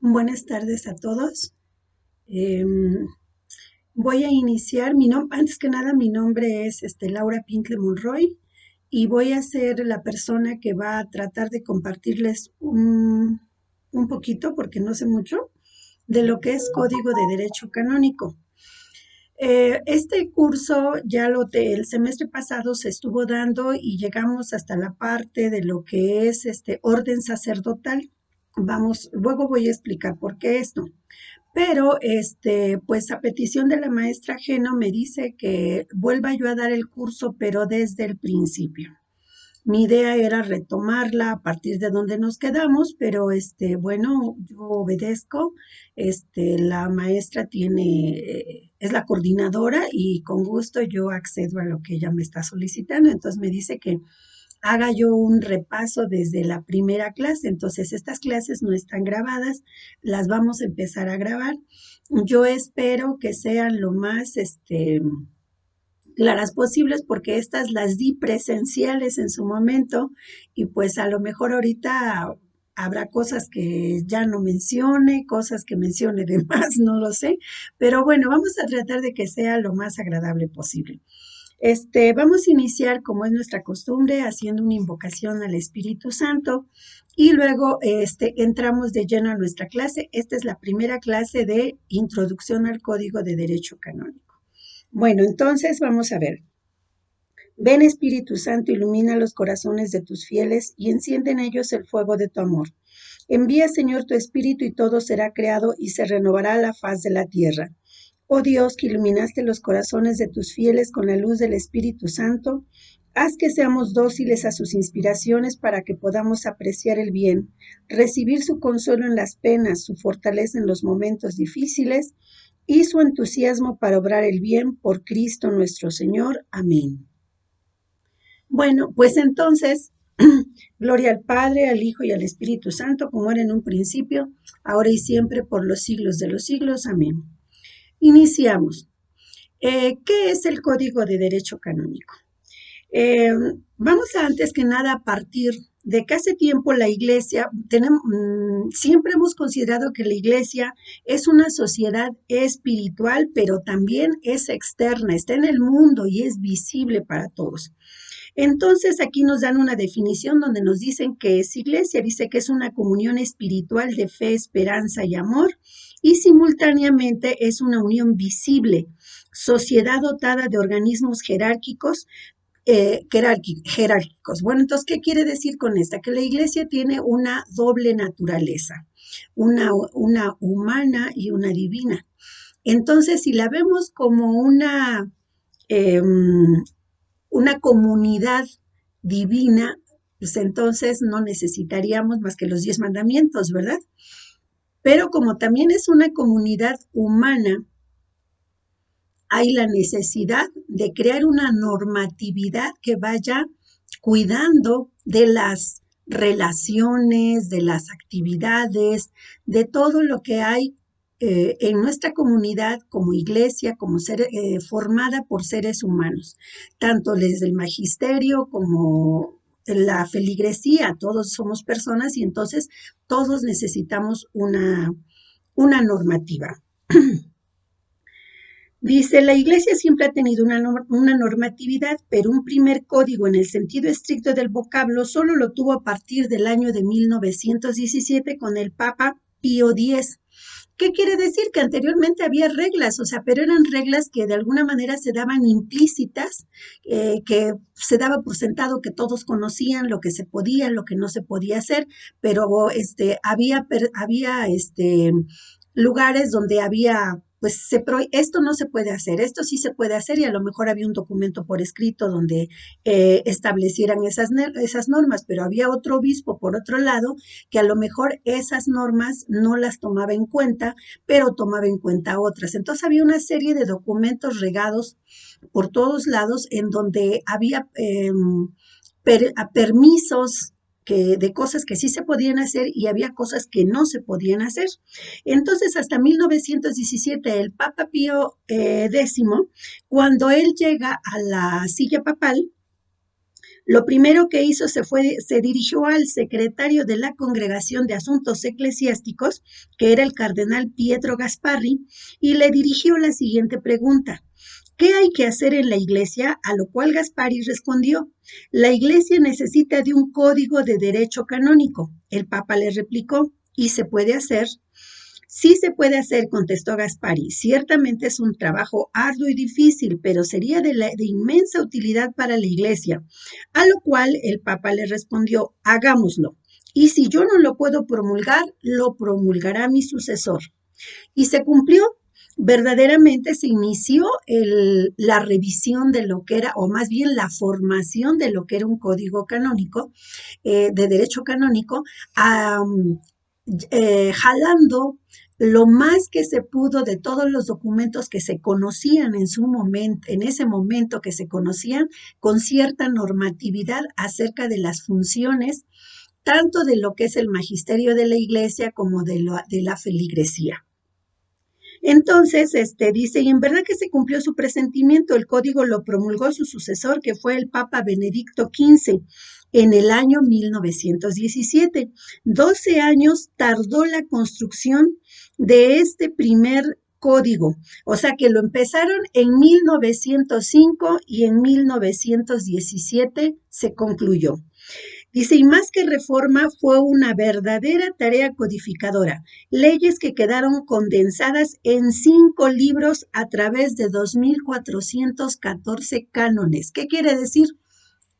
Buenas tardes a todos. Em, Voy a iniciar, antes que nada, mi nombre es Laura Pinkley Monroy y voy a ser la persona que va a tratar de compartirles un poquito, porque no sé mucho, de lo que es Código de Derecho Canónico. Este curso el semestre pasado se estuvo dando y llegamos hasta la parte de lo que es orden sacerdotal. Luego voy a explicar por qué esto. Pero, pues a petición de la maestra Geno me dice que vuelva yo a dar el curso, pero desde el principio. Mi idea era retomarla a partir de donde nos quedamos, pero bueno, yo obedezco. La maestra es la coordinadora y con gusto yo accedo a lo que ella me está solicitando. Entonces me dice que haga yo un repaso desde la primera clase. Entonces, estas clases no están grabadas, las vamos a empezar a grabar. Yo espero que sean lo más claras posibles porque estas las di presenciales en su momento y pues a lo mejor ahorita habrá cosas que ya no mencione, cosas que mencione de más, no lo sé, pero bueno, vamos a tratar de que sea lo más agradable posible. Vamos a iniciar, como es nuestra costumbre, haciendo una invocación al Espíritu Santo y luego entramos de lleno a nuestra clase. Esta es la primera clase de Introducción al Código de Derecho Canónico. Bueno, entonces vamos a ver. Ven Espíritu Santo, ilumina los corazones de tus fieles y enciende en ellos el fuego de tu amor. Envía, Señor, tu Espíritu y todo será creado y se renovará la faz de la tierra. Oh Dios, que iluminaste los corazones de tus fieles con la luz del Espíritu Santo, haz que seamos dóciles a sus inspiraciones para que podamos apreciar el bien, recibir su consuelo en las penas, su fortaleza en los momentos difíciles y su entusiasmo para obrar el bien por Cristo nuestro Señor. Amén. Bueno, pues entonces, gloria al Padre, al Hijo y al Espíritu Santo, como era en un principio, ahora y siempre, por los siglos de los siglos. Amén. Iniciamos. ¿Qué es el Código de Derecho Canónico? Eh, Vamos a, antes que nada, a partir de que hace tiempo la Iglesia, siempre hemos considerado que la Iglesia es una sociedad espiritual, pero también es externa, está en el mundo y es visible para todos. Entonces aquí nos dan una definición donde nos dicen que es iglesia, dice que es una comunión espiritual de fe, esperanza y amor y simultáneamente es una unión visible, sociedad dotada de organismos jerárquicos. Bueno, entonces, ¿qué quiere decir con esta? Que la iglesia tiene una doble naturaleza, una humana y una divina. Entonces, si la vemos como eh, una comunidad divina, pues entonces no necesitaríamos más que los 10 mandamientos, ¿verdad? Pero como también es una comunidad humana, hay la necesidad de crear una normatividad que vaya cuidando de las relaciones, de las actividades, de todo lo que hay en nuestra comunidad como iglesia, como formada por seres humanos, tanto desde el magisterio como la feligresía, todos somos personas y entonces todos necesitamos una normativa. Dice, la Iglesia siempre ha tenido una normatividad, pero un primer código en el sentido estricto del vocablo solo lo tuvo a partir del año de 1917 con el Papa Pío X. ¿Qué quiere decir? Que anteriormente había reglas, o sea, pero eran reglas que de alguna manera se daban implícitas, que se daba por sentado que todos conocían lo que se podía, lo que no se podía hacer, pero había lugares donde había pues esto no se puede hacer, esto sí se puede hacer y a lo mejor había un documento por escrito donde establecieran esas normas, pero había otro obispo por otro lado que a lo mejor esas normas no las tomaba en cuenta, pero tomaba en cuenta otras. Entonces había una serie de documentos regados por todos lados en donde había permisos de cosas que sí se podían hacer y había cosas que no se podían hacer. Entonces, hasta 1917, el Papa Pío X, cuando él llega a la silla papal, Lo primero que hizo se dirigió al secretario de la Congregación de Asuntos Eclesiásticos, que era el cardenal Pietro Gasparri, y le dirigió la siguiente pregunta. ¿Qué hay que hacer en la iglesia? A lo cual Gasparri respondió, la iglesia necesita de un código de derecho canónico. El Papa le replicó, ¿y se puede hacer? Sí se puede hacer, contestó Gaspari. Ciertamente es un trabajo arduo y difícil, pero sería de inmensa utilidad para la Iglesia. A lo cual el Papa le respondió, hagámoslo. Y si yo no lo puedo promulgar, lo promulgará mi sucesor. Y se cumplió. Verdaderamente se inició la revisión de lo que era, o más bien la formación de lo que era un código canónico, de derecho canónico, jalando lo más que se pudo de todos los documentos que se conocían en su momento, en ese momento que se conocían, con cierta normatividad acerca de las funciones, tanto de lo que es el magisterio de la iglesia como de la feligresía. Entonces, dice, y en verdad que se cumplió su presentimiento, el código lo promulgó su sucesor, que fue el Papa Benedicto XV, en el año 1917. 12 años tardó la construcción de este primer código, o sea que lo empezaron en 1905 y en 1917 se concluyó. Dice, y más que reforma, fue una verdadera tarea codificadora, leyes que quedaron condensadas en 5 libros a través de 2.414 cánones. ¿Qué quiere decir?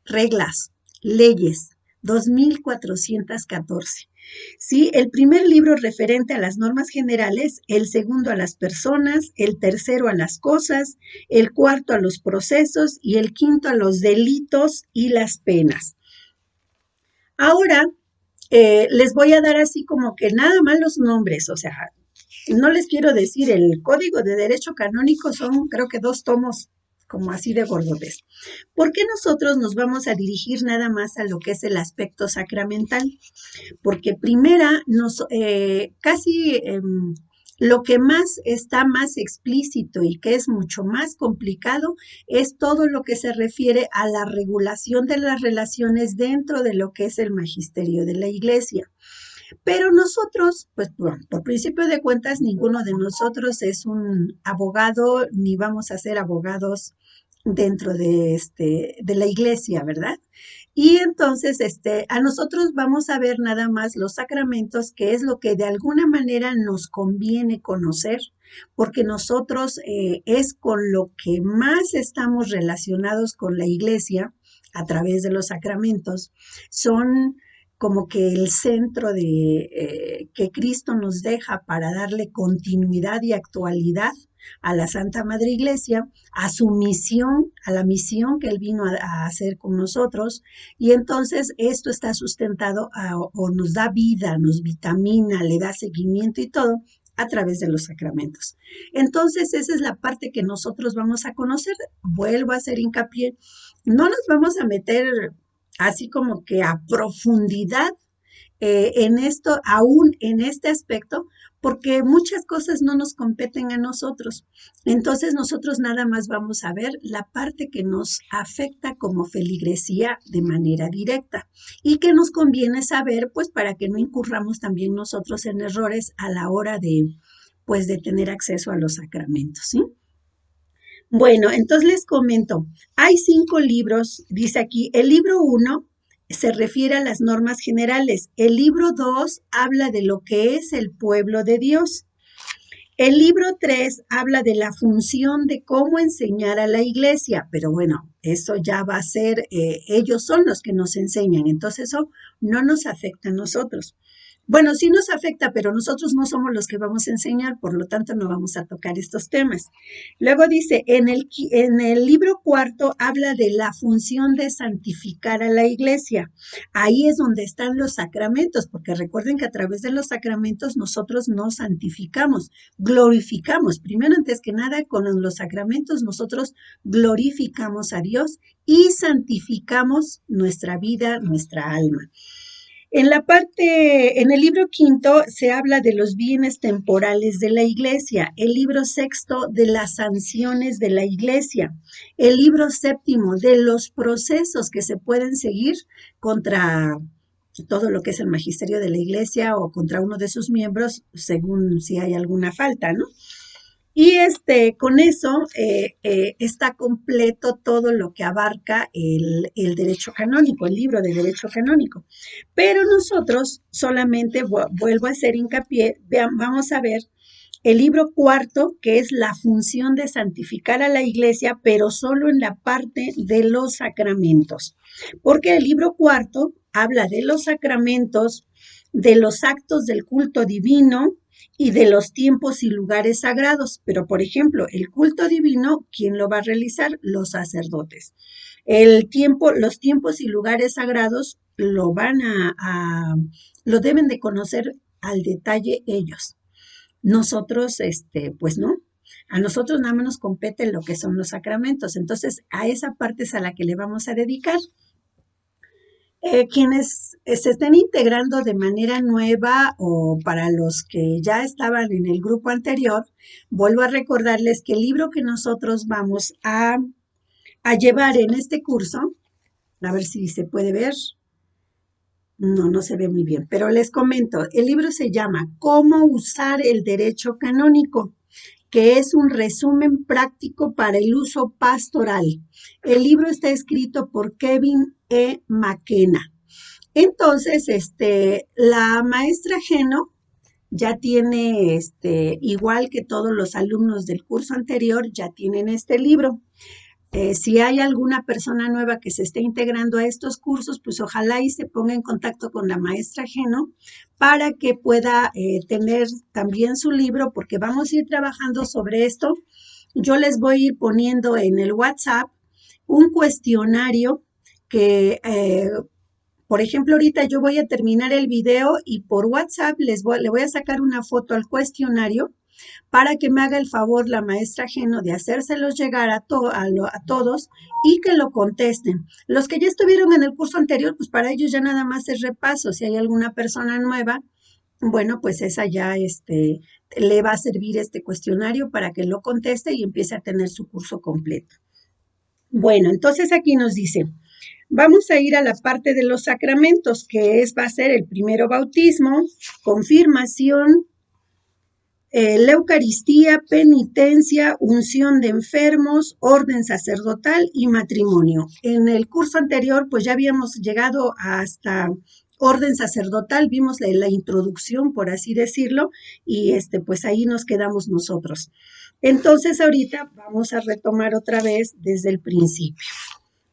Reglas, leyes, 2.414. Sí, el primer libro referente a las normas generales, el segundo a las personas, el tercero a las cosas, el cuarto a los procesos y el quinto a los delitos y las penas. Ahora les voy a dar así como que nada más los nombres, o sea, no les quiero decir, el Código de Derecho Canónico son creo que 2 tomos como así de gordotes. ¿Por qué nosotros nos vamos a dirigir nada más a lo que es el aspecto sacramental? Porque primera, casi lo que más está más explícito y que es mucho más complicado es todo lo que se refiere a la regulación de las relaciones dentro de lo que es el magisterio de la Iglesia. Pero nosotros, pues por principio de cuentas, ninguno de nosotros es un abogado ni vamos a ser abogados dentro de la iglesia, ¿verdad? Y entonces, a nosotros vamos a ver nada más los sacramentos, que es lo que de alguna manera nos conviene conocer, porque nosotros es con lo que más estamos relacionados con la iglesia a través de los sacramentos. Son como que el centro que Cristo nos deja para darle continuidad y actualidad a la Santa Madre Iglesia, a su misión, a la misión que Él vino a hacer con nosotros, y entonces esto está sustentado o nos da vida, nos vitamina, le da seguimiento y todo a través de los sacramentos. Entonces esa es la parte que nosotros vamos a conocer. Vuelvo a hacer hincapié, no nos vamos a meter así como que a profundidad en esto, aún en este aspecto, porque muchas cosas no nos competen a nosotros. Entonces nosotros nada más vamos a ver la parte que nos afecta como feligresía de manera directa y que nos conviene saber, pues para que no incurramos también nosotros en errores a la hora pues de tener acceso a los sacramentos, ¿sí? Bueno, entonces les comento, hay 5 libros, dice aquí, el libro 1 se refiere a las normas generales, el libro 2 habla de lo que es el pueblo de Dios, el libro 3 habla de la función de cómo enseñar a la iglesia, pero bueno, eso ya va a ser, ellos son los que nos enseñan, entonces eso no nos afecta a nosotros. Bueno, sí nos afecta, pero nosotros no somos los que vamos a enseñar, por lo tanto no vamos a tocar estos temas. Luego dice, en el libro 4 habla de la función de santificar a la iglesia. Ahí es donde están los sacramentos, porque recuerden que a través de los sacramentos nosotros nos santificamos, glorificamos. Primero, antes que nada, con los sacramentos nosotros glorificamos a Dios y santificamos nuestra vida, nuestra alma. En el libro quinto se habla de los bienes temporales de la iglesia, el libro sexto de las sanciones de la iglesia, el libro séptimo de los procesos que se pueden seguir contra todo lo que es el magisterio de la iglesia o contra uno de sus miembros, según si hay alguna falta, ¿no? Y con eso está completo todo lo que abarca el derecho canónico, el libro de derecho canónico. Pero nosotros solamente vuelvo a hacer hincapié, vamos a ver el libro cuarto, que es la función de santificar a la iglesia, pero solo en la parte de los sacramentos. Porque el libro cuarto habla de los sacramentos, de los actos del culto divino, y de los tiempos y lugares sagrados. Pero, por ejemplo, el culto divino, ¿quién lo va a realizar? Los sacerdotes. Los tiempos y lugares sagrados lo lo deben de conocer al detalle ellos. Nosotros, pues no. A nosotros nada más nos compete lo que son los sacramentos. Entonces, a esa parte es a la que le vamos a dedicar. Quienes se estén integrando de manera nueva o para los que ya estaban en el grupo anterior, vuelvo a recordarles que el libro que nosotros vamos a llevar en este curso, a ver si se puede ver, no se ve muy bien, pero les comento, el libro se llama ¿Cómo usar el derecho canónico?, que es un resumen práctico para el uso pastoral. El libro está escrito por Kevin E. McKenna. Entonces, la maestra Geno ya tiene, igual que todos los alumnos del curso anterior, ya tienen este libro. Si hay alguna persona nueva que se esté integrando a estos cursos, pues ojalá y se ponga en contacto con la maestra Geno para que pueda tener también su libro, porque vamos a ir trabajando sobre esto. Yo les voy a ir poniendo en el WhatsApp un cuestionario que, por ejemplo, ahorita yo voy a terminar el video y por WhatsApp le voy a sacar una foto al cuestionario para que me haga el favor la maestra Geno de hacérselos llegar a todos y que lo contesten. Los que ya estuvieron en el curso anterior, pues para ellos ya nada más es repaso. Si hay alguna persona nueva, bueno, pues esa ya le va a servir este cuestionario para que lo conteste y empiece a tener su curso completo. Bueno, entonces aquí nos dice, vamos a ir a la parte de los sacramentos, que va a ser el primero bautismo, confirmación, la Eucaristía, penitencia, unción de enfermos, orden sacerdotal y matrimonio. En el curso anterior, pues ya habíamos llegado hasta orden sacerdotal, vimos la introducción, por así decirlo, y pues ahí nos quedamos nosotros. Entonces, ahorita vamos a retomar otra vez desde el principio.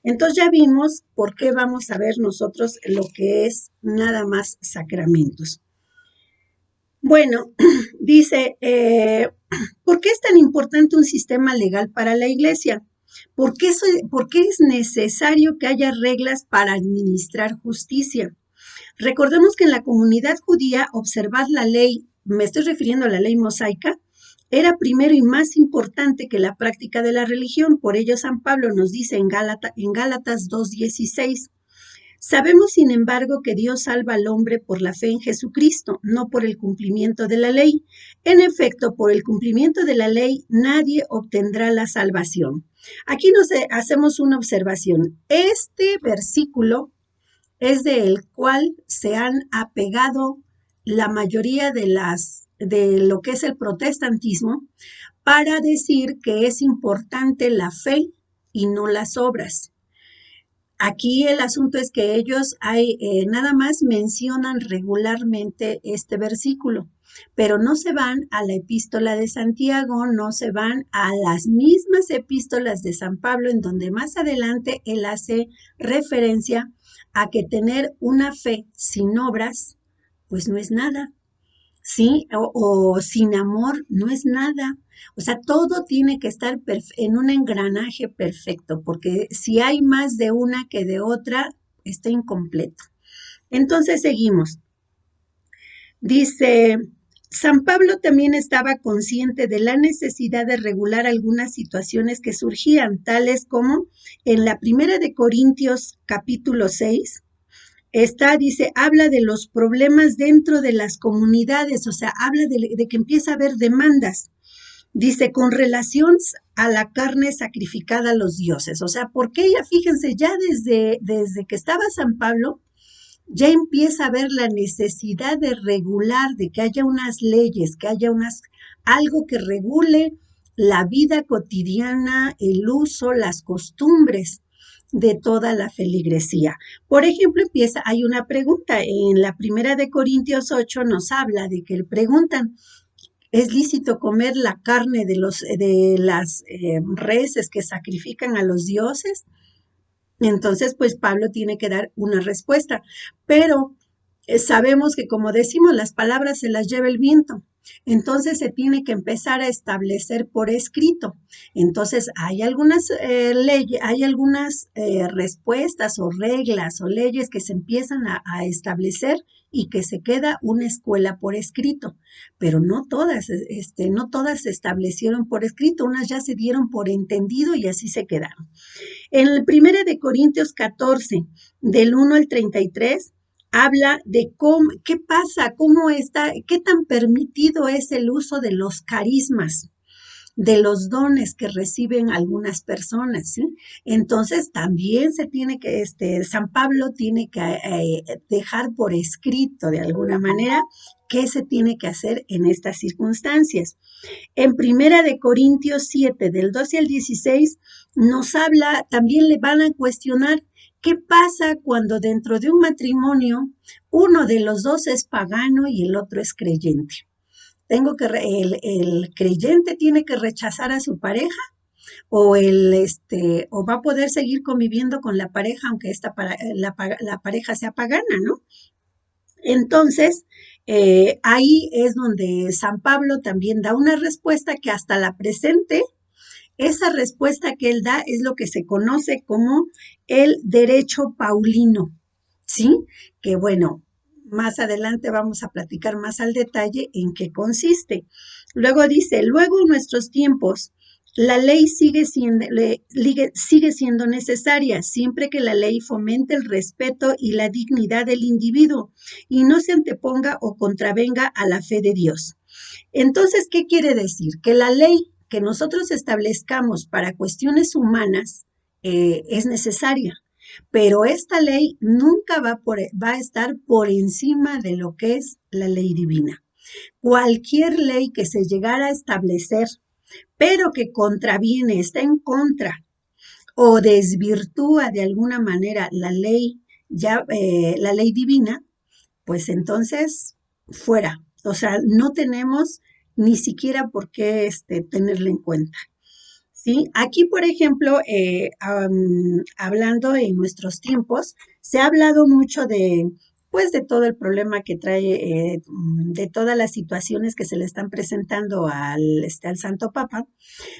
Entonces ya vimos por qué vamos a ver nosotros lo que es nada más sacramentos. Bueno, dice, ¿por qué es tan importante un sistema legal para la iglesia? ¿Por qué es necesario que haya reglas para administrar justicia? Recordemos que en la comunidad judía observar la ley, me estoy refiriendo a la ley mosaica, era primero y más importante que la práctica de la religión. Por ello San Pablo nos dice en Gálatas 2:16, sabemos, sin embargo, que Dios salva al hombre por la fe en Jesucristo, no por el cumplimiento de la ley. En efecto, por el cumplimiento de la ley, nadie obtendrá la salvación. Aquí nos hacemos una observación. Este versículo es del cual se han apegado la mayoría de lo que es el protestantismo para decir que es importante la fe y no las obras. Aquí el asunto es que ellos nada más mencionan regularmente este versículo, pero no se van a la epístola de Santiago, no se van a las mismas epístolas de San Pablo, en donde más adelante él hace referencia a que tener una fe sin obras, pues no es nada. ¿Sí? O sin amor no es nada. O sea, todo tiene que estar en un engranaje perfecto, porque si hay más de una que de otra, está incompleto. Entonces seguimos. Dice, San Pablo también estaba consciente de la necesidad de regular algunas situaciones que surgían, tales como en la primera de Corintios capítulo 6, Dice, habla de los problemas dentro de las comunidades, o sea, habla de que empieza a haber demandas. Dice, con relación a la carne sacrificada a los dioses. O sea, porque ella, fíjense, ya desde que estaba San Pablo, ya empieza a ver la necesidad de regular, de que haya unas leyes, que haya algo que regule la vida cotidiana, el uso, las costumbres de toda la feligresía. Por ejemplo, hay una pregunta, en la primera de Corintios 8 nos habla de que le preguntan, ¿es lícito comer la carne de las reses que sacrifican a los dioses? Entonces, pues Pablo tiene que dar una respuesta, pero sabemos que como decimos, las palabras se las lleva el viento. Entonces se tiene que empezar a establecer por escrito. Entonces hay algunas leyes, hay algunas respuestas o reglas o leyes que se empiezan a establecer y que se queda una escuela por escrito, pero no todas se establecieron por escrito, unas ya se dieron por entendido y así se quedaron. En el 1 de Corintios 14, del 1 al 33, habla de qué pasa, cómo está, qué tan permitido es el uso de los carismas, de los dones que reciben algunas personas, ¿sí? Entonces también se tiene que, San Pablo tiene que dejar por escrito de alguna manera qué se tiene que hacer en estas circunstancias. En 1 Corintios 7, del 12 al 16, nos habla, también le van a cuestionar qué pasa cuando dentro de un matrimonio uno de los dos es pagano y el otro es creyente. El creyente tiene que rechazar a su pareja o o va a poder seguir conviviendo con la pareja aunque la pareja sea pagana, ¿no? Entonces, ahí es donde San Pablo también da una respuesta que hasta la presente, esa respuesta que él da es lo que se conoce como el derecho paulino, ¿sí? Que bueno, más adelante vamos a platicar más al detalle en qué consiste. Luego dice, luego en nuestros tiempos, la ley sigue siendo necesaria siempre que la ley fomente el respeto y la dignidad del individuo y no se anteponga o contravenga a la fe de Dios. Entonces, ¿qué quiere decir? Que la ley que nosotros establezcamos para cuestiones humanas es necesaria, pero esta ley nunca va a estar por encima de lo que es la ley divina. Cualquier ley que se llegara a establecer, pero que contraviene, está en contra o desvirtúa de alguna manera la ley divina, pues entonces fuera. O sea, no tenemos ni siquiera por qué tenerla en cuenta. ¿Sí? Aquí, por ejemplo, hablando en nuestros tiempos, se ha hablado mucho pues, de todo el problema que trae, de todas las situaciones que se le están presentando al Santo Papa,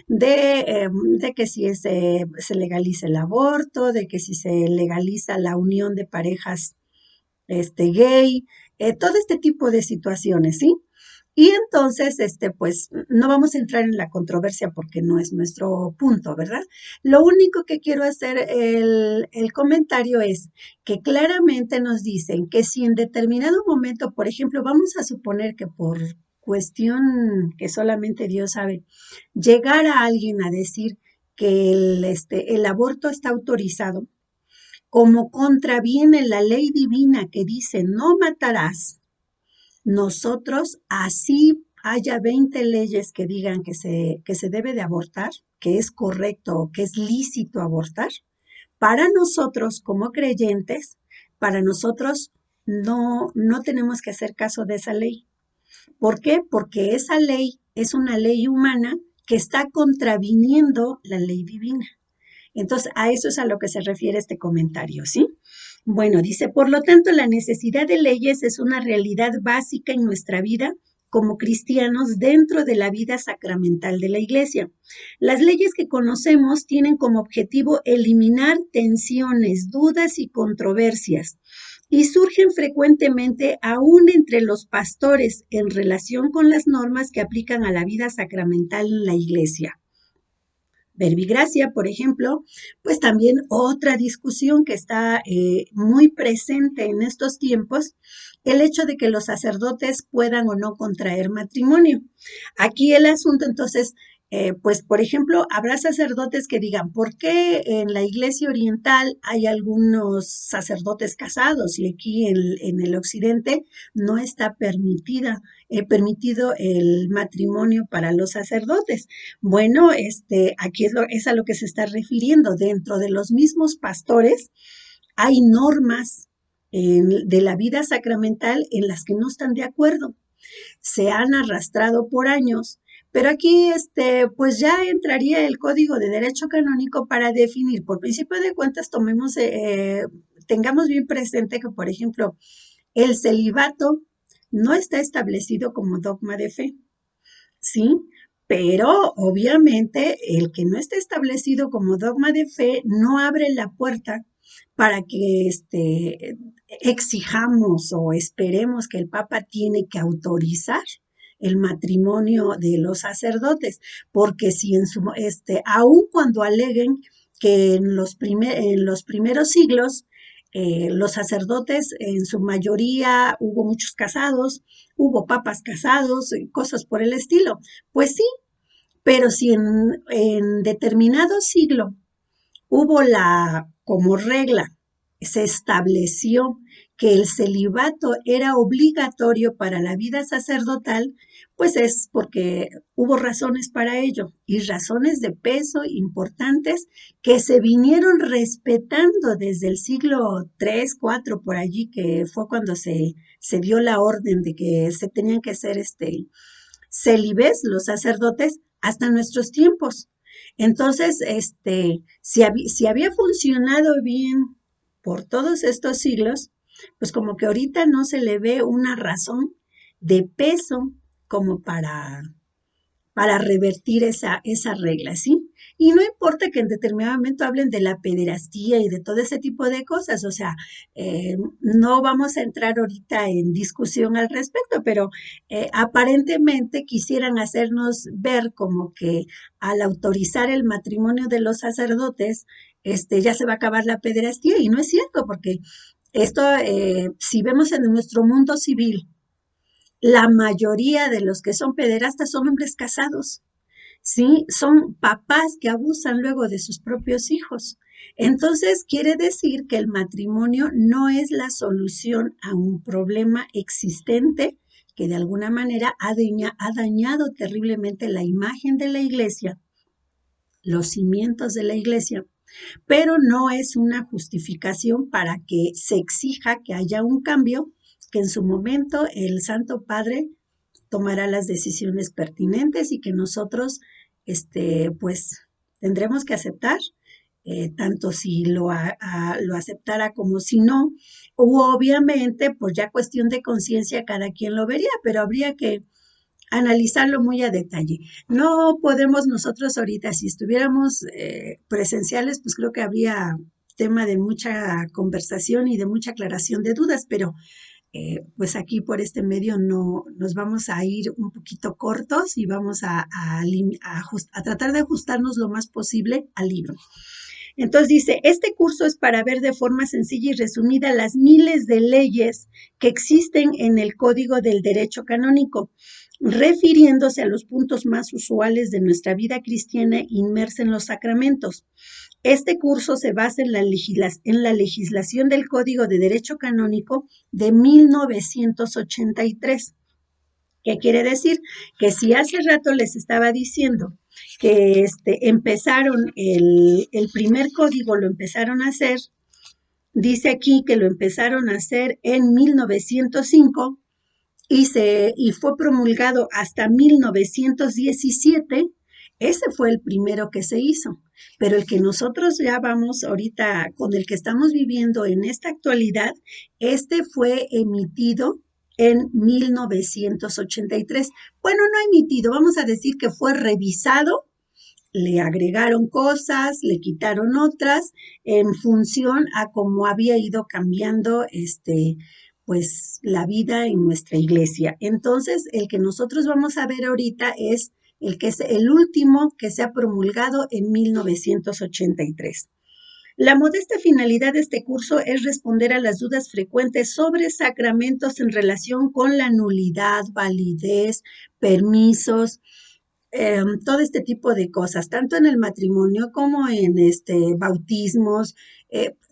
de que si se legaliza el aborto, de que si se legaliza la unión de parejas gay, todo este tipo de situaciones, ¿sí? Y entonces, pues no vamos a entrar en la controversia porque no es nuestro punto, ¿verdad? Lo único que quiero hacer el comentario es que claramente nos dicen que si en determinado momento, por ejemplo, vamos a suponer que por cuestión que solamente Dios sabe, llegara alguien a decir que el aborto está autorizado, como contraviene la ley divina que dice no matarás, nosotros así haya 20 leyes que digan que se debe de abortar, que es correcto, que es lícito abortar, para nosotros como creyentes, para nosotros no tenemos que hacer caso de esa ley. ¿Por qué? Porque esa ley es una ley humana que está contraviniendo la ley divina. Entonces, a eso es a lo que se refiere este comentario, ¿sí? Bueno, dice, por lo tanto, la necesidad de leyes es una realidad básica en nuestra vida como cristianos dentro de la vida sacramental de la Iglesia. Las leyes que conocemos tienen como objetivo eliminar tensiones, dudas y controversias y surgen frecuentemente aún entre los pastores en relación con las normas que aplican a la vida sacramental en la Iglesia. verbigracia, por ejemplo, pues también otra discusión que está muy presente en estos tiempos, el hecho de que los sacerdotes puedan o no contraer matrimonio. Aquí el asunto, entonces, pues, por ejemplo, habrá sacerdotes que digan, ¿por qué en la iglesia oriental hay algunos sacerdotes casados y aquí en el occidente no está permitido el matrimonio para los sacerdotes? Bueno, aquí es a lo que se está refiriendo. Dentro de los mismos pastores hay normas de la vida sacramental en las que no están de acuerdo. Se han arrastrado por años, pero aquí, pues ya entraría el Código de Derecho Canónico para definir. Por principio de cuentas, tengamos bien presente que, por ejemplo, el celibato no está establecido como dogma de fe. ¿Sí? Pero obviamente el que no esté establecido como dogma de fe no abre la puerta para que exijamos o esperemos que el Papa tiene que autorizar el matrimonio de los sacerdotes, porque si aun cuando aleguen que en los primeros siglos los sacerdotes en su mayoría hubo muchos casados, hubo papas casados, cosas por el estilo. Pues sí, pero si en determinado siglo hubo como regla, se estableció que el celibato era obligatorio para la vida sacerdotal, pues es porque hubo razones para ello y razones de peso importantes que se vinieron respetando desde el siglo III, IV, por allí, que fue cuando se dio la orden de que se tenían que ser célibes los sacerdotes hasta nuestros tiempos. Entonces, si había funcionado bien por todos estos siglos, pues como que ahorita no se le ve una razón de peso como para revertir esa regla, ¿sí? Y no importa que en determinado momento hablen de la pederastía y de todo ese tipo de cosas, o sea, no vamos a entrar ahorita en discusión al respecto, pero aparentemente quisieran hacernos ver como que al autorizar el matrimonio de los sacerdotes, ya se va a acabar la pederastía, y no es cierto, porque esto, si vemos en nuestro mundo civil, la mayoría de los que son pederastas son hombres casados, ¿sí? Son papás que abusan luego de sus propios hijos. Entonces, quiere decir que el matrimonio no es la solución a un problema existente que de alguna manera ha dañado terriblemente la imagen de la iglesia, los cimientos de la iglesia, pero no es una justificación para que se exija que haya un cambio, que en su momento el Santo Padre tomará las decisiones pertinentes y que nosotros, pues, tendremos que aceptar, tanto si lo aceptara como si no, o obviamente, pues ya cuestión de conciencia, cada quien lo vería, pero habría que analizarlo muy a detalle. No podemos nosotros ahorita, si estuviéramos presenciales, pues creo que habría tema de mucha conversación y de mucha aclaración de dudas, pero pues aquí por este medio no nos vamos a ir un poquito cortos y vamos a tratar de ajustarnos lo más posible al libro. Entonces dice, este curso es para ver de forma sencilla y resumida las miles de leyes que existen en el Código del Derecho Canónico, refiriéndose a los puntos más usuales de nuestra vida cristiana inmersa en los sacramentos. Este curso se basa en la legislación del Código de Derecho Canónico de 1983. ¿Qué quiere decir? Que si hace rato les estaba diciendo que empezaron el primer código, lo empezaron a hacer, dice aquí que lo empezaron a hacer en 1905 y fue promulgado hasta 1917. Ese fue el primero que se hizo, pero el que nosotros ya vamos ahorita, con el que estamos viviendo en esta actualidad, fue emitido en 1983. Bueno, no emitido, vamos a decir que fue revisado, le agregaron cosas, le quitaron otras, en función a cómo había ido cambiando pues la vida en nuestra iglesia. Entonces, el que nosotros vamos a ver ahorita es el que es el último que se ha promulgado en 1983. La modesta finalidad de este curso es responder a las dudas frecuentes sobre sacramentos en relación con la nulidad, validez, permisos, todo este tipo de cosas, tanto en el matrimonio como en bautismos,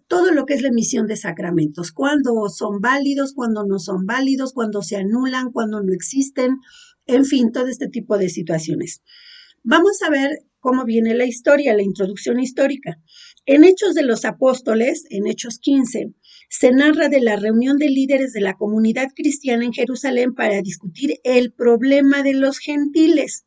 todo lo que es la emisión de sacramentos, cuándo son válidos, cuándo no son válidos, cuándo se anulan, cuándo no existen, en fin, todo este tipo de situaciones. Vamos a ver cómo viene la historia, la introducción histórica. En Hechos de los Apóstoles, en Hechos 15, se narra de la reunión de líderes de la comunidad cristiana en Jerusalén para discutir el problema de los gentiles.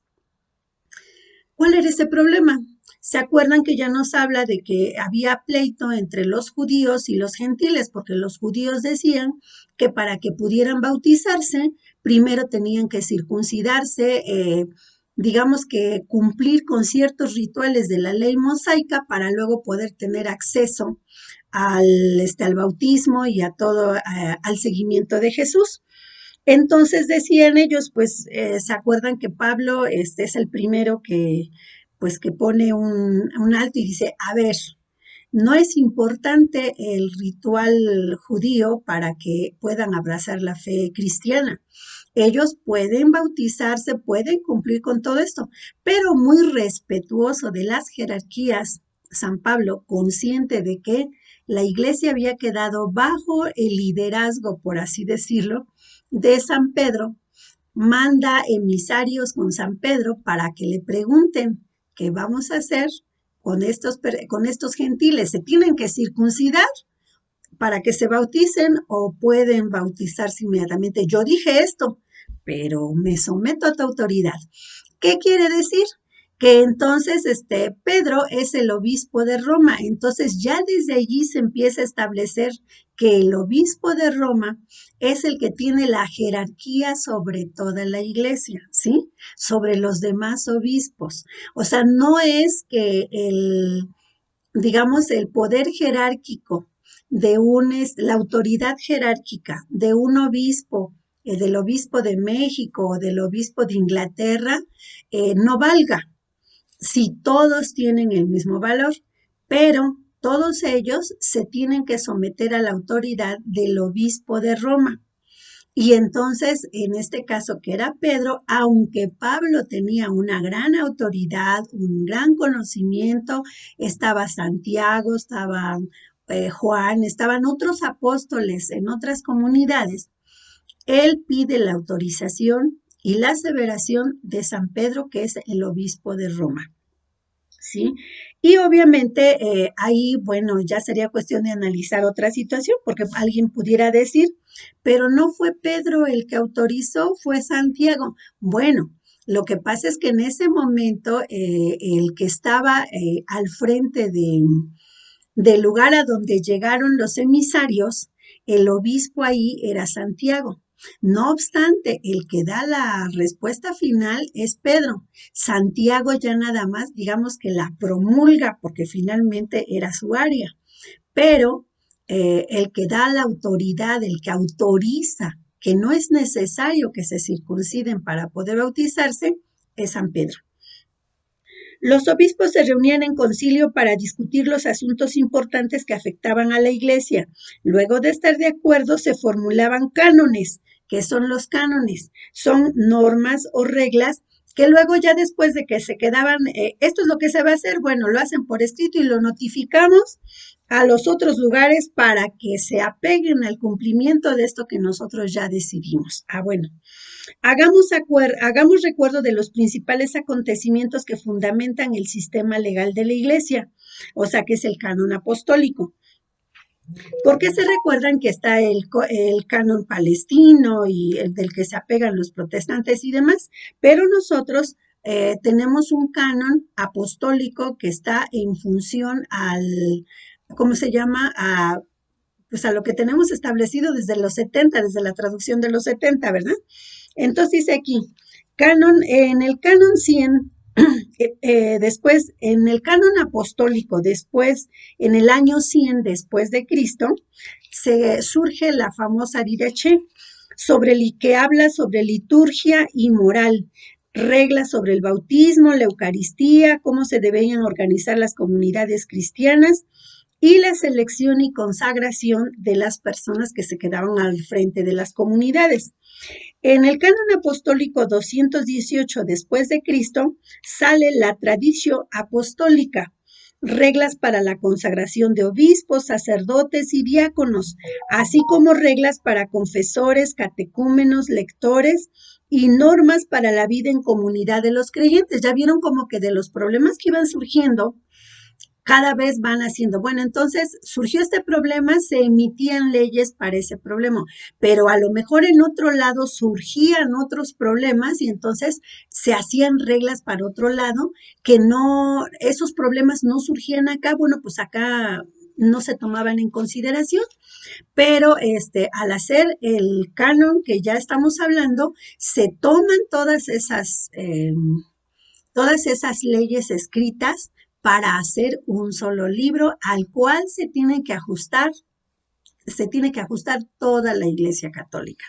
¿Cuál era ese problema? ¿Se acuerdan que ya nos habla de que había pleito entre los judíos y los gentiles? Porque los judíos decían que para que pudieran bautizarse, primero tenían que circuncidarse, digamos que cumplir con ciertos rituales de la ley mosaica para luego poder tener acceso al bautismo y a todo, al seguimiento de Jesús. Entonces decían ellos, pues se acuerdan que Pablo es el primero que, pues, que pone un alto y dice, a ver, no es importante el ritual judío para que puedan abrazar la fe cristiana. Ellos pueden bautizarse, pueden cumplir con todo esto, pero muy respetuoso de las jerarquías, San Pablo, consciente de que la iglesia había quedado bajo el liderazgo, por así decirlo, de San Pedro, manda emisarios con San Pedro para que le pregunten qué vamos a hacer con estos gentiles. ¿Se tienen que circuncidar para que se bauticen o pueden bautizarse inmediatamente? Yo dije esto, pero me someto a tu autoridad. ¿Qué quiere decir? Que entonces Pedro es el obispo de Roma. Entonces ya desde allí se empieza a establecer que el obispo de Roma es el que tiene la jerarquía sobre toda la iglesia, ¿sí? Sobre los demás obispos. O sea, no es que digamos, el poder jerárquico la autoridad jerárquica de un obispo, del obispo de México o del obispo de Inglaterra, no valga si todos tienen el mismo valor, pero todos ellos se tienen que someter a la autoridad del obispo de Roma. Y entonces, en este caso que era Pedro, aunque Pablo tenía una gran autoridad, un gran conocimiento, estaba Santiago, estaba Juan, estaban otros apóstoles en otras comunidades, él pide la autorización y la aseveración de San Pedro, que es el obispo de Roma. ¿Sí? Y obviamente ahí, bueno, ya sería cuestión de analizar otra situación, porque alguien pudiera decir, pero no fue Pedro el que autorizó, fue Santiago. Bueno, lo que pasa es que en ese momento el que estaba al frente del lugar a donde llegaron los emisarios, el obispo ahí era Santiago. No obstante, el que da la respuesta final es Pedro. Santiago ya nada más, digamos que la promulga porque finalmente era su área. Pero el que da la autoridad, el que autoriza que no es necesario que se circunciden para poder bautizarse, es San Pedro. Los obispos se reunían en concilio para discutir los asuntos importantes que afectaban a la iglesia. Luego de estar de acuerdo, se formulaban cánones. ¿Qué son los cánones? Son normas o reglas que luego ya después de que se quedaban, esto es lo que se va a hacer, bueno, lo hacen por escrito y lo notificamos a los otros lugares para que se apeguen al cumplimiento de esto que nosotros ya decidimos. Bueno. Hagamos recuerdo de los principales acontecimientos que fundamentan el sistema legal de la Iglesia, o sea, que es el canon apostólico. Porque se recuerdan que está el canon palestino y el del que se apegan los protestantes y demás, pero nosotros tenemos un canon apostólico que está en función ¿cómo se llama? Pues a lo que tenemos establecido desde los 70, desde la traducción de los 70, ¿verdad? Entonces dice aquí, en el canon 100, después, en el canon apostólico, después, en el año 100 después de Cristo, surge la famosa Didache, que habla sobre liturgia y moral. reglas sobre el bautismo, la Eucaristía, cómo se debían organizar las comunidades cristianas y la selección y consagración de las personas que se quedaban al frente de las comunidades. En el canon apostólico 218 después de Cristo sale la tradición apostólica, reglas para la consagración de obispos, sacerdotes y diáconos, así como reglas para confesores, catecúmenos, lectores y normas para la vida en comunidad de los creyentes. Ya vieron como que de los problemas que iban surgiendo, cada vez van haciendo, bueno, entonces surgió este problema, se emitían leyes para ese problema, pero a lo mejor en otro lado surgían otros problemas y entonces se hacían reglas para otro lado que no, esos problemas no surgían acá, bueno, pues acá no se tomaban en consideración, pero al hacer el canon que ya estamos hablando, se toman todas esas leyes escritas para hacer un solo libro al cual se tiene que ajustar toda la Iglesia Católica.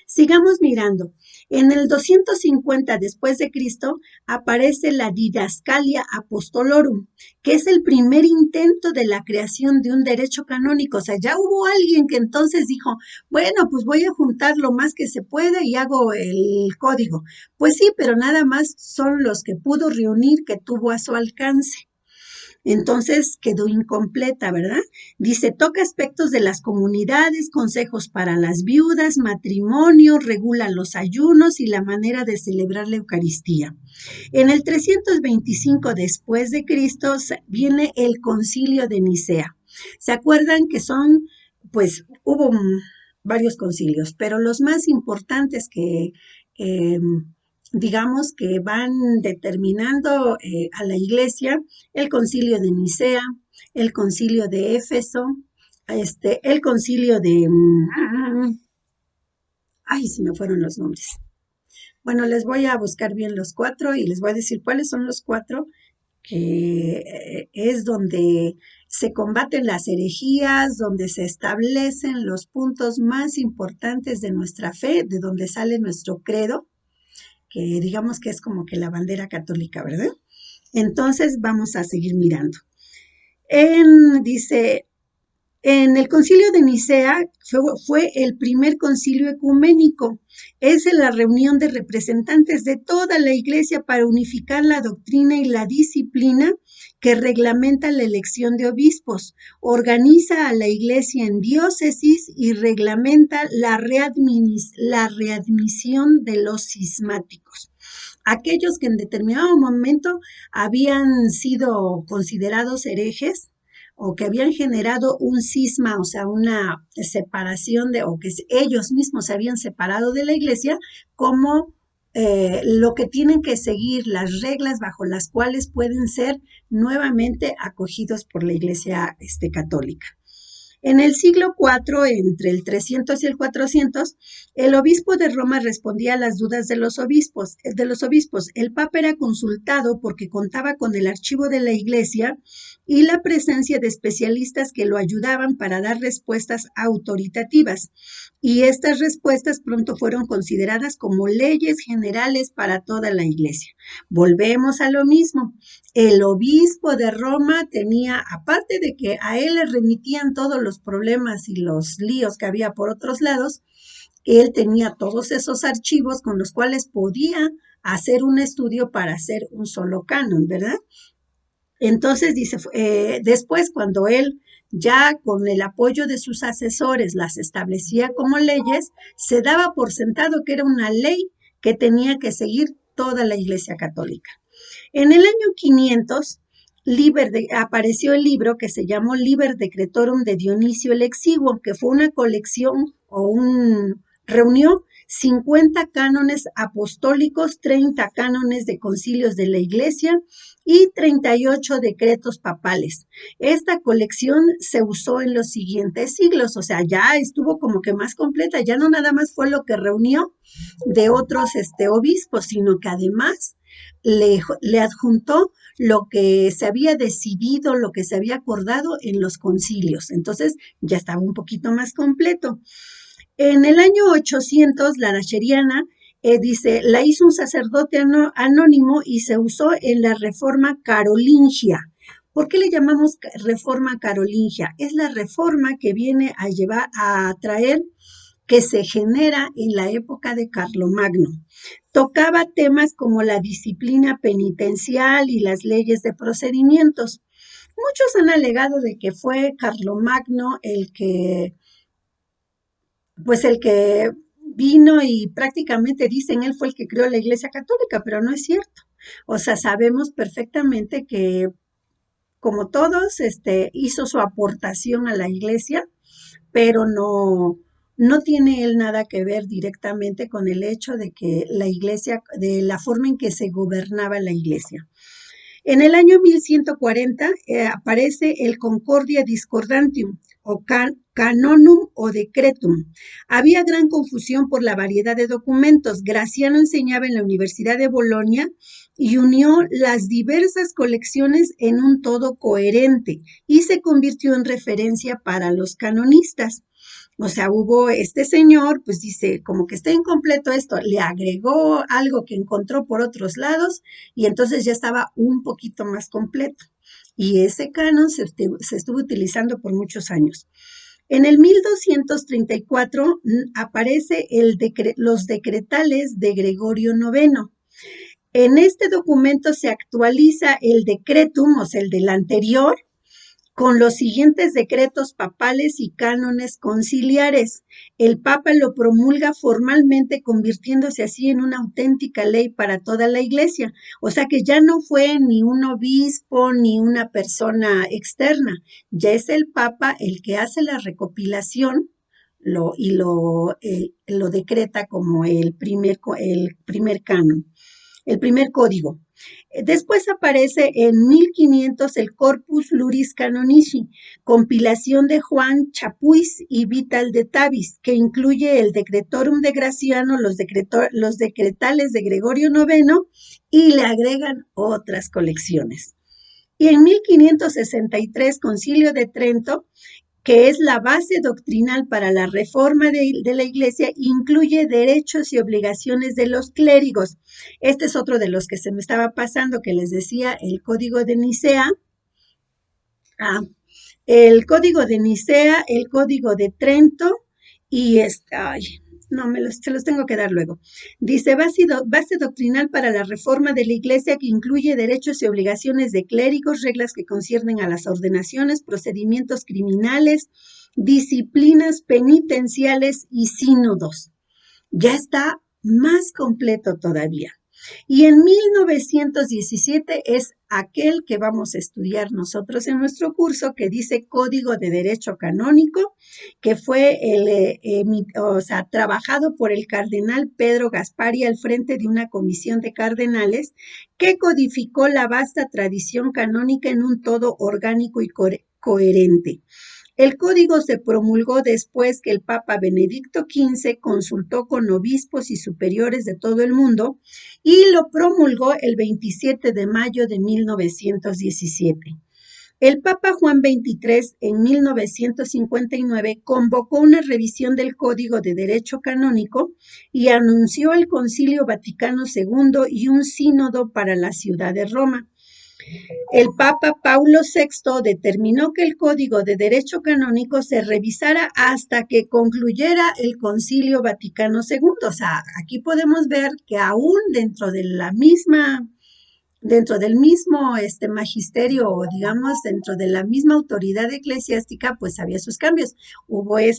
Sigamos mirando. En el 250 después de Cristo aparece la Didascalia Apostolorum, que es el primer intento de la creación de un derecho canónico. O sea, ya hubo alguien que entonces dijo, bueno, pues voy a juntar lo más que se pueda y hago el código. Pues sí, pero nada más son los que pudo reunir, que tuvo a su alcance. Entonces quedó incompleta, ¿verdad? Dice, toca aspectos de las comunidades, consejos para las viudas, matrimonio, regula los ayunos y la manera de celebrar la Eucaristía. En el 325 después de Cristo viene el Concilio de Nicea. ¿Se acuerdan que pues hubo varios concilios, pero los más importantes que digamos que van determinando a la iglesia, el concilio de Nicea, el concilio de Éfeso, el concilio de... Ay, se me fueron los nombres. Bueno, les voy a buscar bien los cuatro y les voy a decir cuáles son los cuatro, que es donde se combaten las herejías, donde se establecen los puntos más importantes de nuestra fe, de donde sale nuestro credo, que digamos que es como que la bandera católica, ¿verdad? Entonces vamos a seguir mirando. Dice, en el concilio de Nicea fue el primer concilio ecuménico. Es la reunión de representantes de toda la iglesia para unificar la doctrina y la disciplina que reglamenta la elección de obispos, organiza a la iglesia en diócesis y reglamenta la readmisión de los cismáticos. Aquellos que en determinado momento habían sido considerados herejes o que habían generado un cisma, o sea, una separación o que ellos mismos se habían separado de la iglesia, como lo que tienen que seguir, las reglas bajo las cuales pueden ser nuevamente acogidos por la iglesia católica. En el siglo IV, entre el 300 y el 400, el obispo de Roma respondía a las dudas de los obispos. El papa era consultado porque contaba con el archivo de la iglesia y la presencia de especialistas que lo ayudaban para dar respuestas autoritativas. Y estas respuestas pronto fueron consideradas como leyes generales para toda la iglesia. Volvemos a lo mismo. El obispo de Roma tenía, aparte de que a él le remitían todos los problemas y los líos que había por otros lados, él tenía todos esos archivos con los cuales podía hacer un estudio para hacer un solo canon, ¿verdad? Entonces dice, después cuando él ya con el apoyo de sus asesores las establecía como leyes, se daba por sentado que era una ley que tenía que seguir toda la Iglesia Católica. En el año 500 apareció el libro que se llamó Liber Decretorum de Dionisio el Exiguo, que fue una colección reunió 50 cánones apostólicos, 30 cánones de concilios de la Iglesia y 38 decretos papales. Esta colección se usó en los siguientes siglos, o sea, ya estuvo como que más completa, ya no nada más fue lo que reunió de otros obispos, sino que además le adjuntó lo que se había decidido, lo que se había acordado en los concilios. Entonces ya estaba un poquito más completo. En el año 800, la Lacheriana Dice, la hizo un sacerdote anónimo y se usó en la reforma carolingia. ¿Por qué le llamamos reforma carolingia? Es la reforma que viene a llevar a traer que se genera en la época de Carlomagno. Tocaba temas como la disciplina penitencial y las leyes de procedimientos. Muchos han alegado de que fue Carlomagno el que vino y prácticamente dicen él fue el que creó la Iglesia Católica, pero no es cierto. O sea, sabemos perfectamente que como todos, hizo su aportación a la Iglesia, pero no tiene él nada que ver directamente con el hecho de que la Iglesia, de la forma en que se gobernaba la Iglesia. En el año 1140 aparece el Concordia Discordantium o Canonum o Decretum. Había gran confusión por la variedad de documentos. Graciano enseñaba en la Universidad de Bolonia y unió las diversas colecciones en un todo coherente y se convirtió en referencia para los canonistas. O sea, hubo este señor, pues dice, como que está incompleto esto, le agregó algo que encontró por otros lados y entonces ya estaba un poquito más completo. Y ese canon se estuvo utilizando por muchos años. En el 1234 aparece los decretales de Gregorio IX. En este documento se actualiza el decretum, o sea, el del anterior, con los siguientes decretos papales y cánones conciliares. El Papa lo promulga formalmente, convirtiéndose así en una auténtica ley para toda la Iglesia. O sea que ya no fue ni un obispo ni una persona externa, ya es el Papa el que hace la recopilación lo decreta como el primer canon, el primer código. Después aparece en 1500 el Corpus Luris Canonici, compilación de Juan Chapuis y Vital de Tavis, que incluye el Decretorum de Graciano, los decretales de Gregorio IX y le agregan otras colecciones. Y en 1563, Concilio de Trento, que es la base doctrinal para la reforma de la Iglesia, incluye derechos y obligaciones de los clérigos. Este es otro de los que se me estaba pasando, que les decía, el Código de Nicea. El Código de Nicea, el Código de Trento y no, se los tengo que dar luego. Dice, base doctrinal para la reforma de la Iglesia que incluye derechos y obligaciones de clérigos, reglas que conciernen a las ordenaciones, procedimientos criminales, disciplinas penitenciales y sínodos. Ya está más completo todavía. Y en 1917 es aquel que vamos a estudiar nosotros en nuestro curso, que dice Código de Derecho Canónico, que fue trabajado por el cardenal Pedro Gaspari al frente de una comisión de cardenales que codificó la vasta tradición canónica en un todo orgánico y coherente. El código se promulgó después que el Papa Benedicto XV consultó con obispos y superiores de todo el mundo y lo promulgó el 27 de mayo de 1917. El Papa Juan XXIII en 1959 convocó una revisión del Código de Derecho Canónico y anunció el Concilio Vaticano II y un sínodo para la ciudad de Roma. El Papa Paulo VI determinó que el Código de Derecho Canónico se revisara hasta que concluyera el Concilio Vaticano II. O sea, aquí podemos ver que aún dentro del mismo magisterio, o digamos, dentro de la misma autoridad eclesiástica, pues había sus cambios. Hubo el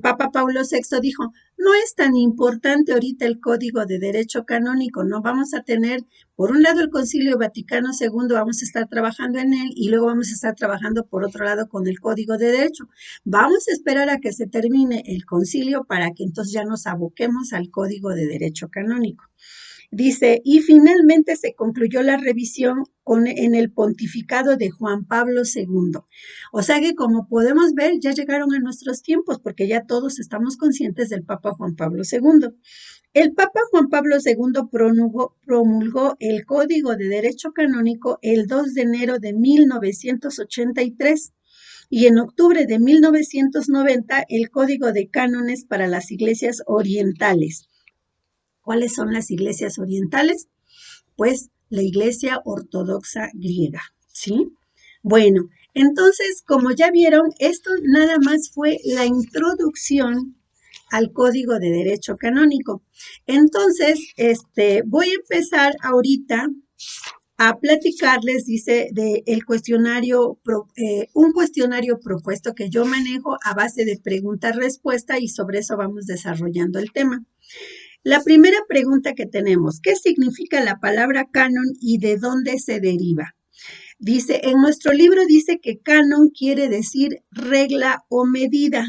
Papa Paulo VI dijo, no es tan importante ahorita el Código de Derecho Canónico, no vamos a tener, por un lado el Concilio Vaticano II, vamos a estar trabajando en él y luego vamos a estar trabajando por otro lado con el Código de Derecho. Vamos a esperar a que se termine el concilio para que entonces ya nos aboquemos al Código de Derecho Canónico. Dice, y finalmente se concluyó la revisión en el pontificado de Juan Pablo II. O sea que como podemos ver, ya llegaron a nuestros tiempos, porque ya todos estamos conscientes del Papa Juan Pablo II. El Papa Juan Pablo II promulgó el Código de Derecho Canónico el 2 de enero de 1983 y en octubre de 1990 el Código de Cánones para las Iglesias Orientales. ¿Cuáles son las iglesias orientales? Pues la iglesia ortodoxa griega, ¿sí? Bueno, entonces, como ya vieron, esto nada más fue la introducción al Código de Derecho Canónico. Entonces, voy a empezar ahorita a platicarles, dice, de el cuestionario, un cuestionario propuesto que yo manejo a base de pregunta-respuesta y sobre eso vamos desarrollando el tema. La primera pregunta que tenemos, ¿qué significa la palabra canon y de dónde se deriva? Dice, en nuestro libro dice que canon quiere decir regla o medida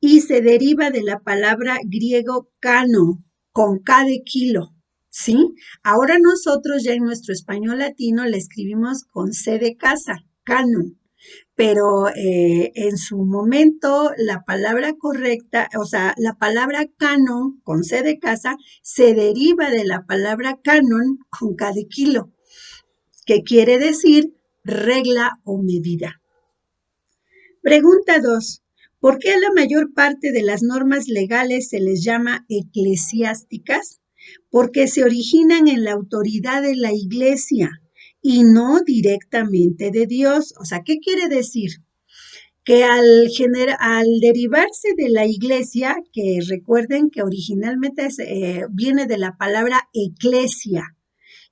y se deriva de la palabra griego cano, con K de kilo, ¿sí? Ahora nosotros ya en nuestro español latino le escribimos con C de casa, canon, pero en su momento la palabra correcta, o sea, la palabra canon con C de casa se deriva de la palabra canon con K de kilo, que quiere decir regla o medida. Pregunta 2. ¿Por qué a la mayor parte de las normas legales se les llama eclesiásticas? Porque se originan en la autoridad de la Iglesia y no directamente de Dios. O sea, ¿qué quiere decir? Que al derivarse de la Iglesia, que recuerden que originalmente viene de la palabra eclesia.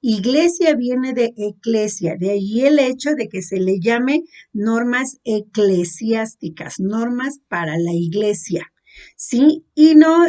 Iglesia viene de eclesia, de ahí el hecho de que se le llame normas eclesiásticas, normas para la iglesia, ¿sí? Y no,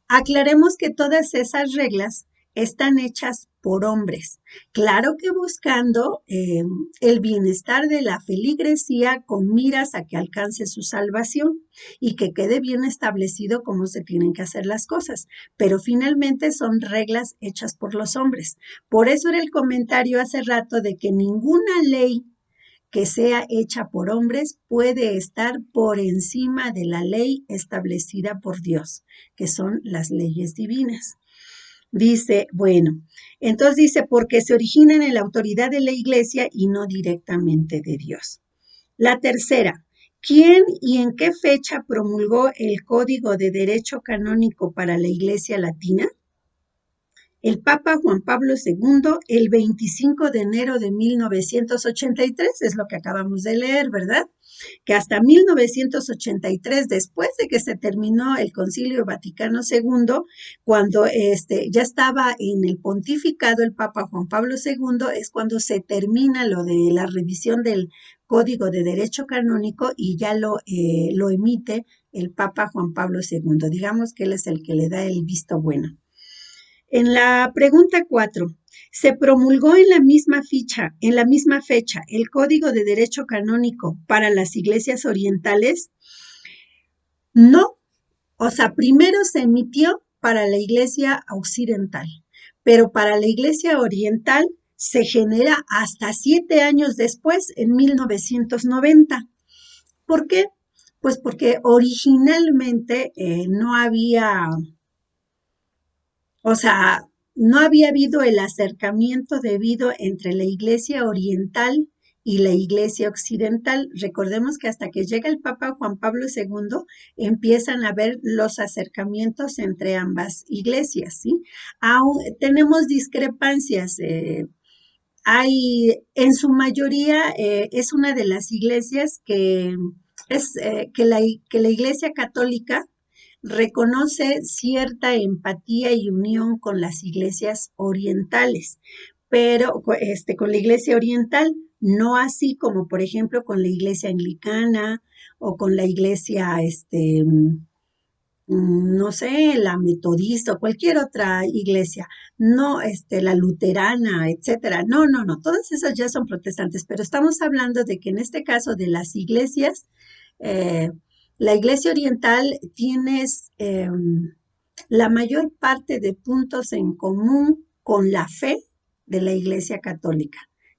aclaremos que todas esas reglas están hechas por hombres, claro que buscando el bienestar de la feligresía con miras a que alcance su salvación y que quede bien establecido cómo se tienen que hacer las cosas, pero finalmente son reglas hechas por los hombres. Por eso era el comentario hace rato de que ninguna ley que sea hecha por hombres puede estar por encima de la ley establecida por Dios, que son las leyes divinas. Dice, bueno, entonces dice, porque se originan en la autoridad de la iglesia y no directamente de Dios. La tercera, ¿quién y en qué fecha promulgó el Código de Derecho Canónico para la Iglesia Latina? El Papa Juan Pablo II, el 25 de enero de 1983, es lo que acabamos de leer, ¿verdad? Que hasta 1983, después de que se terminó el Concilio Vaticano II, cuando ya estaba en el pontificado el Papa Juan Pablo II, es cuando se termina lo de la revisión del Código de Derecho Canónico y ya lo emite el Papa Juan Pablo II. Digamos que él es el que le da el visto bueno. En la pregunta 4, ¿se promulgó en la misma fecha el Código de Derecho Canónico para las iglesias orientales? No, o sea, primero se emitió para la iglesia occidental, pero para la iglesia oriental se genera hasta 7 años después, en 1990. ¿Por qué? Pues porque originalmente no había, o sea, no había habido el acercamiento debido entre la iglesia oriental y la iglesia occidental. Recordemos que hasta que llega el Papa Juan Pablo II empiezan a haber los acercamientos entre ambas iglesias, ¿sí? Aún tenemos discrepancias. En su mayoría, es una de las iglesias que la iglesia católica reconoce cierta empatía y unión con las iglesias orientales, pero con la iglesia oriental, no así como por ejemplo con la iglesia anglicana o con la iglesia, no sé, la metodista o cualquier otra iglesia, no, la luterana, etcétera. No, no, no, todas esas ya son protestantes, pero estamos hablando de que en este caso de las iglesias, eh, la iglesia oriental tiene la mayor parte de puntos en común con la fe de la iglesia católica.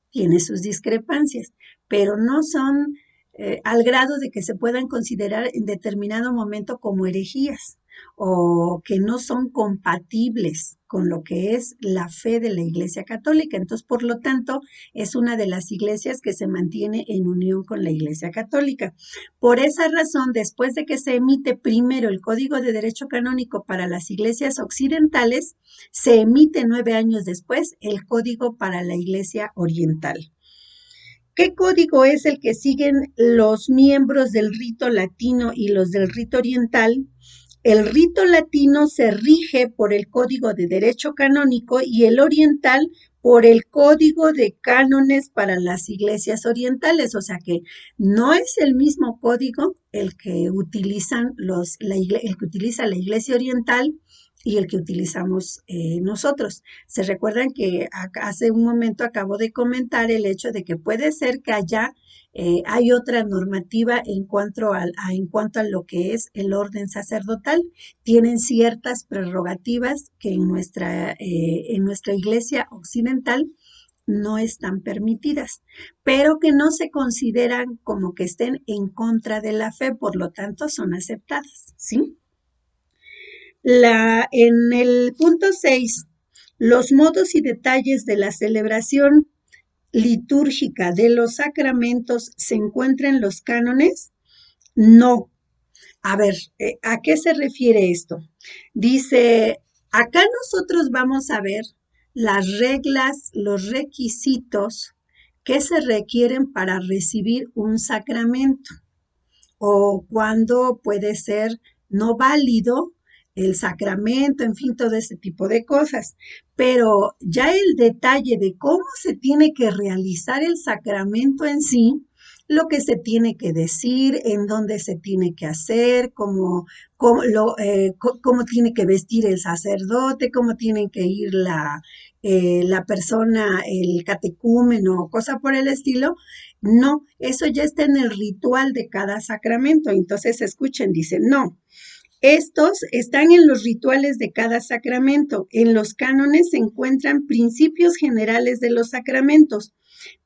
Tiene sus discrepancias, pero no son al grado de que se puedan considerar en determinado momento como herejías. o que no son compatibles con lo que es la fe de la Iglesia Católica. Entonces, por lo tanto, es una de las iglesias que se mantiene en unión con la Iglesia Católica. Por esa razón, después de que se emite primero el Código de Derecho Canónico para las iglesias occidentales, se emite 9 años después el Código para la Iglesia Oriental. ¿Qué código es el que siguen los miembros del rito latino y los del rito oriental? El rito latino se rige por el Código de Derecho Canónico y el oriental por el Código de Cánones para las iglesias orientales, o sea que no es el mismo código el que utilizan el que utiliza la iglesia oriental y el que utilizamos nosotros. Se recuerdan que hace un momento acabo de comentar el hecho de que puede ser que allá hay otra normativa en cuanto a lo que es el orden sacerdotal. Tienen ciertas prerrogativas que en nuestra iglesia occidental no están permitidas, pero que no se consideran como que estén en contra de la fe, por lo tanto son aceptadas, ¿sí? En el punto 6, los modos y detalles de la celebración litúrgica de los sacramentos se encuentran en los cánones. No. A ver, ¿a qué se refiere esto? Dice, acá nosotros vamos a ver las reglas, los requisitos que se requieren para recibir un sacramento o cuando puede ser no válido el sacramento, en fin, todo ese tipo de cosas. Pero ya el detalle de cómo se tiene que realizar el sacramento en sí, lo que se tiene que decir, en dónde se tiene que hacer, cómo tiene que vestir el sacerdote, cómo tiene que ir la persona, el catecúmeno, cosa por el estilo. No, eso ya está en el ritual de cada sacramento. Entonces, escuchen, dicen, no. Estos están en los rituales de cada sacramento. En los cánones se encuentran principios generales de los sacramentos,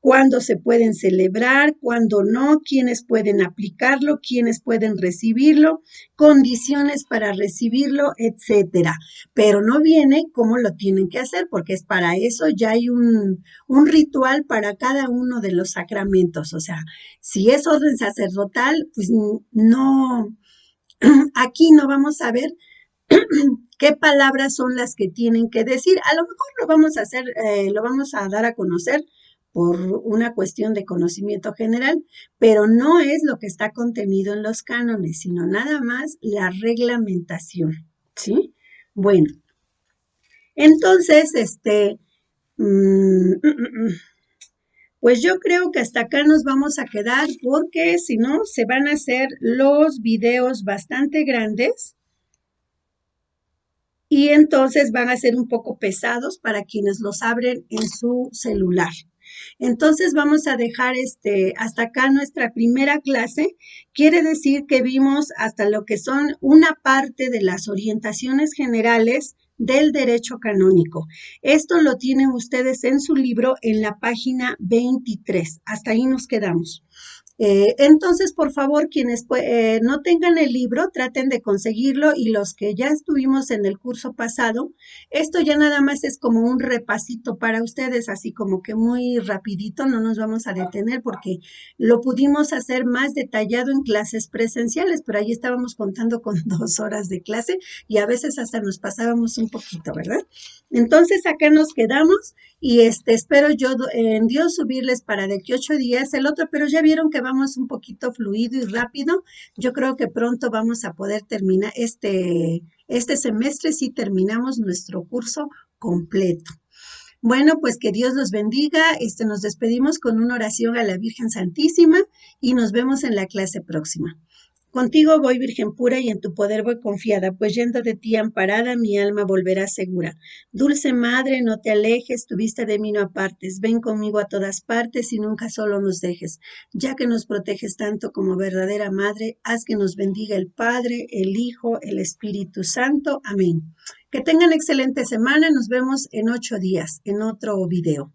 cuándo se pueden celebrar, cuándo no, quiénes pueden aplicarlo, quiénes pueden recibirlo, condiciones para recibirlo, etcétera. Pero no viene cómo lo tienen que hacer, porque es para eso ya hay un ritual para cada uno de los sacramentos. O sea, si es orden sacerdotal, pues no, aquí no vamos a ver qué palabras son las que tienen que decir. A lo mejor lo vamos a hacer, lo vamos a dar a conocer por una cuestión de conocimiento general, pero no es lo que está contenido en los cánones, sino nada más la reglamentación, ¿sí? Bueno, entonces, pues yo creo que hasta acá nos vamos a quedar porque si no, se van a hacer los videos bastante grandes y entonces van a ser un poco pesados para quienes los abren en su celular. Entonces vamos a dejar hasta acá nuestra primera clase. Quiere decir que vimos hasta lo que son una parte de las orientaciones generales del derecho canónico. Esto lo tienen ustedes en su libro en la página 23. Hasta ahí nos quedamos. Entonces, por favor, quienes no tengan el libro, traten de conseguirlo y los que ya estuvimos en el curso pasado, esto ya nada más es como un repasito para ustedes, así como que muy rapidito, no nos vamos a detener porque lo pudimos hacer más detallado en clases presenciales, pero ahí estábamos contando con 2 horas de clase y a veces hasta nos pasábamos un poquito, ¿verdad? Entonces, acá nos quedamos y espero yo en Dios subirles para de aquí 8 días el otro, pero ya vieron que vamos un poquito fluido y rápido. Yo creo que pronto vamos a poder terminar este semestre, si terminamos nuestro curso completo. Bueno, pues que Dios los bendiga. Nos despedimos con una oración a la Virgen Santísima y nos vemos en la clase próxima. Contigo voy, Virgen pura, y en tu poder voy confiada, pues yendo de ti amparada, mi alma volverá segura. Dulce Madre, no te alejes, tu vista de mí no apartes, ven conmigo a todas partes y nunca solo nos dejes. Ya que nos proteges tanto como verdadera Madre, haz que nos bendiga el Padre, el Hijo, el Espíritu Santo. Amén. Que tengan excelente semana, nos vemos en 8 días, en otro video.